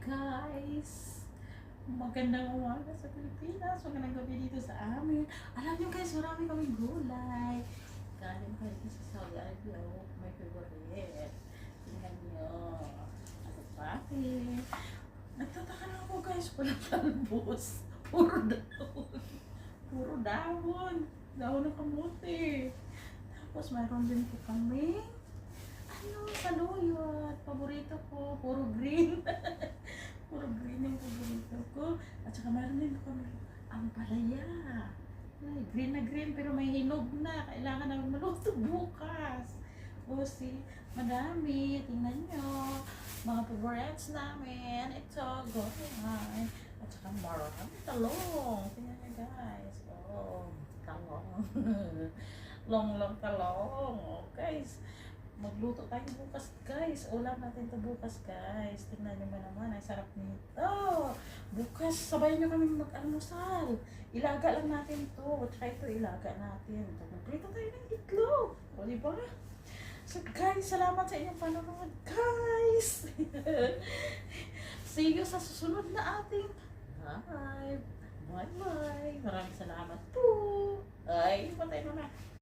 guys! Magandang umaga sa Pilipinas, magandang gabi dito sa amin. Alam nyo guys, marami kaming gulay. Galing pa rin sa Saudi Arabia, may favorite. Tingnan nyo. Ano pa? Nagtataka na ako guys, walang talbos. Puro dahon. Puro dahon. Dahon ng kamote. Tapos mayroon din po kami saluyot. Paborito ko. Puro green. Puro green yung paborito ko. At saka meron din kami ang palaya. Ay, green na green pero may hinog na. Kailangan namin maluto bukas. O si madami. Tingnan nyo. Mga favorites namin. Ito, gulay. At saka marami talong. Tingnan nyo guys. Oh, talong. Long talong. Oh, guys. Magluto tayo bukas guys. Ulam natin to bukas guys. Tingnan nyo ba naman. Ay sarap nito. Bukas sabayan nyo kami mag-almusal. Ilaga lang natin to. Try to ilaga natin. Magprito tayo ng itlog. O diba? So guys, salamat sa inyong panonood guys. See you sa susunod na ating live. Bye bye. Maraming salamat po. Ay, patay mo na.